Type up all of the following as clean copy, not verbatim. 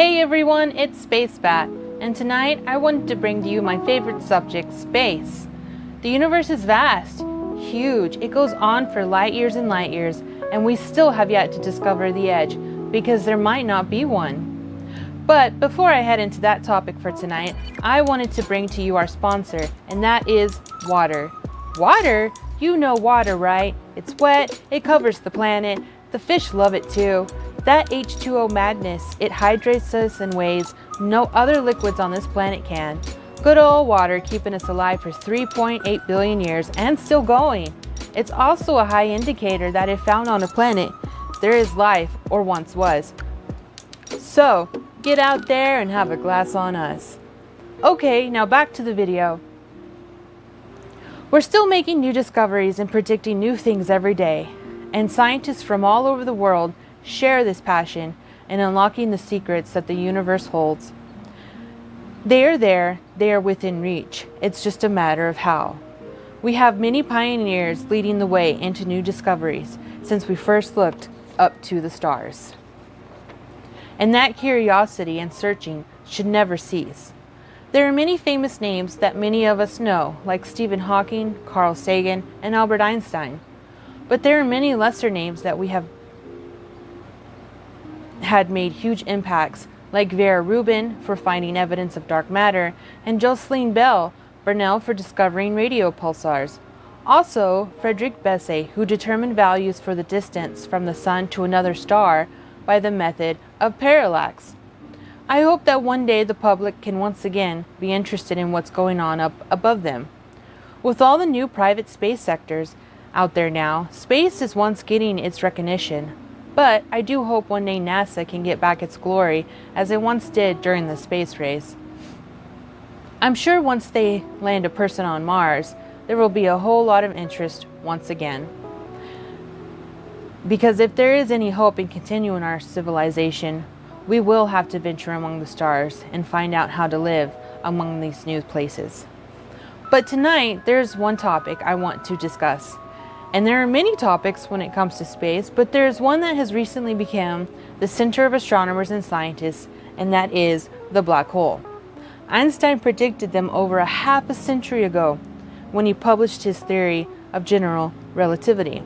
Hey everyone, it's Space Bat, and tonight I wanted to bring to you my favorite subject, space. The universe is vast, huge. It goes on for light years and light years, and we still have yet to discover the edge, because there might not be one. But before I head into that topic for tonight, I wanted to bring to you our sponsor, and that is water. Water? You know water, right? It's wet, it covers the planet, the fish love it too. That H2O madness, it hydrates us in ways no other liquids on this planet can. Good old water keeping us alive for 3.8 billion years and still going. It's also a high indicator that if found on a planet, there is life, or once was. So, get out there and have a glass on us. Okay, now back to the video. We're still making new discoveries and predicting new things every day, and scientists from all over the world share this passion in unlocking the secrets that the universe holds. They are there, they are within reach. It's just a matter of how. We have many pioneers leading the way into new discoveries since we first looked up to the stars. And that curiosity and searching should never cease. There are many famous names that many of us know, like Stephen Hawking, Carl Sagan, and Albert Einstein. But there are many lesser names that we have had made huge impacts, like Vera Rubin for finding evidence of dark matter, and Jocelyn Bell Burnell for discovering radio pulsars. Also, Frederick Bessel, who determined values for the distance from the sun to another star by the method of parallax. I hope that one day the public can once again be interested in what's going on up above them. With all the new private space sectors out there now, space is once getting its recognition. But I do hope one day NASA can get back its glory as it once did during the space race. I'm sure once they land a person on Mars, there will be a whole lot of interest once again. Because if there is any hope in continuing our civilization, we will have to venture among the stars and find out how to live among these new places. But tonight, there's one topic I want to discuss. And there are many topics when it comes to space, but there's one that has recently become the center of astronomers and scientists, and that is the black hole. Einstein predicted them over a half a century ago when he published his theory of general relativity.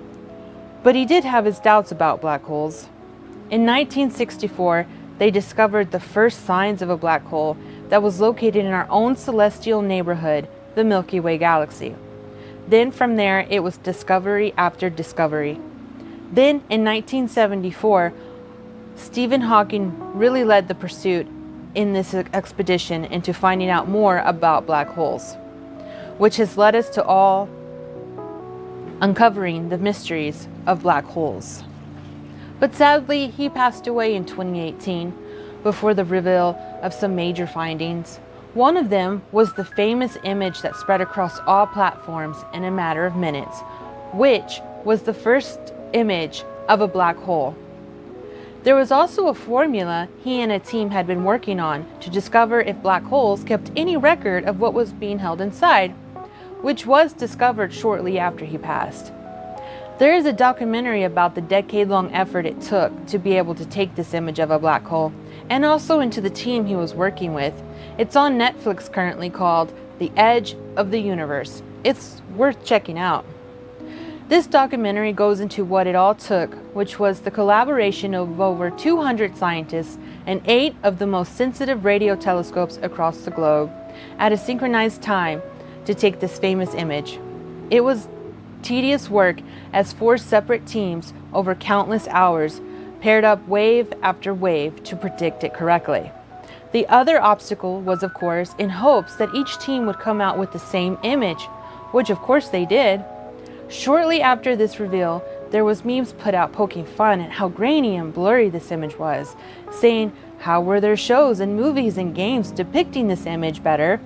But he did have his doubts about black holes. In 1964, they discovered the first signs of a black hole that was located in our own celestial neighborhood, the Milky Way galaxy. Then from there, it was discovery after discovery. Then in 1974, Stephen Hawking really led the pursuit in this expedition into finding out more about black holes, which has led us to all uncovering the mysteries of black holes. But sadly, he passed away in 2018 before the reveal of some major findings. One of them was the famous image that spread across all platforms in a matter of minutes, which was the first image of a black hole. There was also a formula he and a team had been working on to discover if black holes kept any record of what was being held inside, which was discovered shortly after he passed. There is a documentary about the decade-long effort it took to be able to take this image of a black hole, and also into the team he was working with. It's on Netflix currently, called The Edge of the Universe. It's worth checking out. This documentary goes into what it all took, which was the collaboration of over 200 scientists and 8 of the most sensitive radio telescopes across the globe at a synchronized time to take this famous image. It was tedious work as 4 separate teams over countless hours paired up wave after wave to predict it correctly. The other obstacle was, of course, in hopes that each team would come out with the same image, which of course they did. Shortly after this reveal, there was memes put out poking fun at how grainy and blurry this image was, saying how were there shows and movies and games depicting this image better?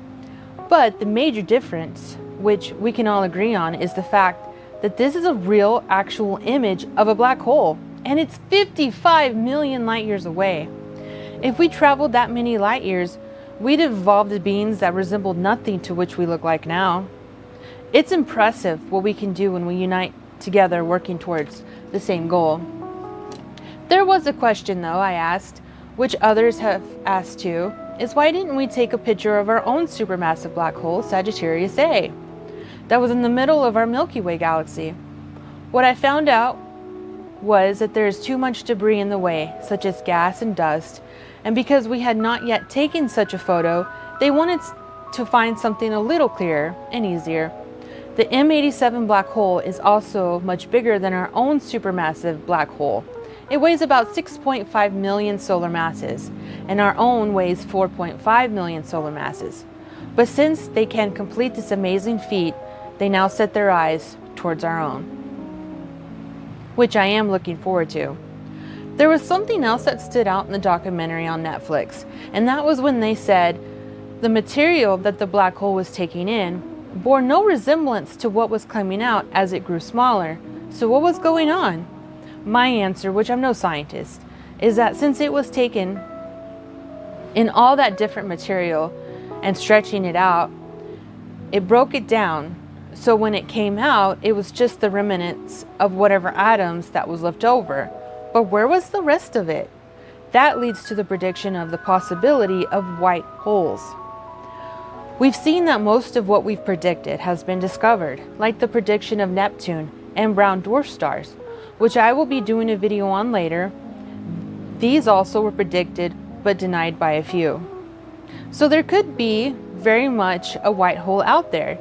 But the major difference, which we can all agree on, is the fact that this is a real, actual image of a black hole, and it's 55 million light years away. If we traveled that many light years, we'd have evolved beings that resembled nothing to which we look like now. It's impressive what we can do when we unite together working towards the same goal. There was a question though I asked, which others have asked too, is why didn't we take a picture of our own supermassive black hole, Sagittarius A, that was in the middle of our Milky Way galaxy? What I found out was that there is too much debris in the way, such as gas and dust, and because we had not yet taken such a photo, they wanted to find something a little clearer and easier. The M87 black hole is also much bigger than our own supermassive black hole. It weighs about 6.5 million solar masses, and our own weighs 4.5 million solar masses. But since they can complete this amazing feat, they now set their eyes towards our own, which I am looking forward to. There was something else that stood out in the documentary on Netflix, and that was when they said the material that the black hole was taking in bore no resemblance to what was coming out as it grew smaller. So what was going on? My answer, which I'm no scientist, is that since it was taken in all that different material and stretching it out, it broke it down. So when it came out, it was just the remnants of whatever atoms that was left over. But where was the rest of it? That leads to the prediction of the possibility of white holes. We've seen that most of what we've predicted has been discovered, like the prediction of Neptune and brown dwarf stars, which I will be doing a video on later. These also were predicted but denied by a few. So there could be very much a white hole out there.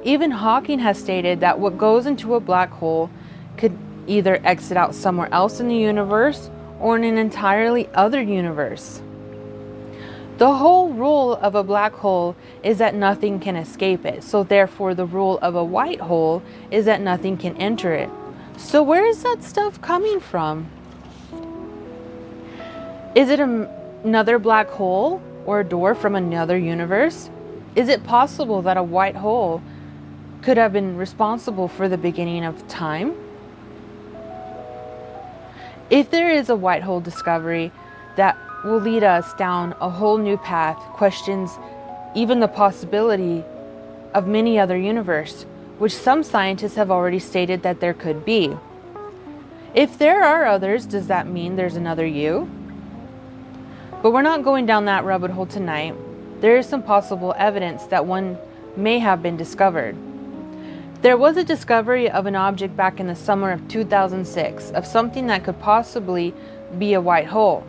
Even Hawking has stated that what goes into a black hole could either exit out somewhere else in the universe or in an entirely other universe. The whole rule of a black hole is that nothing can escape it. So therefore the rule of a white hole is that nothing can enter it. So where is that stuff coming from? Is it another black hole or a door from another universe? Is it possible that a white hole could have been responsible for the beginning of time? If there is a white hole discovery that will lead us down a whole new path, questions even the possibility of many other universes, which some scientists have already stated that there could be. If there are others, does that mean there's another you? But we're not going down that rabbit hole tonight. There is some possible evidence that one may have been discovered. There was a discovery of an object back in the summer of 2006 of something that could possibly be a white hole.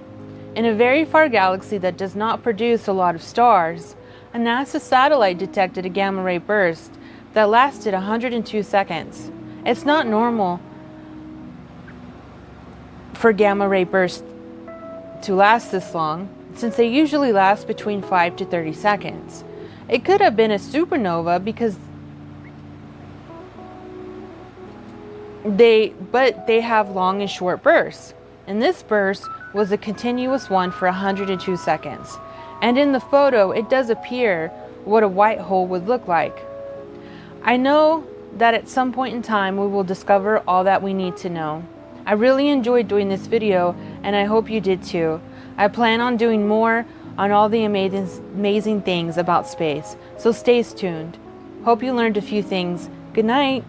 In a very far galaxy that does not produce a lot of stars, a NASA satellite detected a gamma ray burst that lasted 102 seconds. It's not normal for gamma ray bursts to last this long, since they usually last between 5 to 30 seconds. It could have been a supernova because they have long and short bursts. And this burst was a continuous one for 102 seconds. And in the photo, it does appear what a white hole would look like. I know that at some point in time, we will discover all that we need to know. I really enjoyed doing this video, and I hope you did too. I plan on doing more on all the amazing things about space, so stay tuned. Hope you learned a few things. Good night.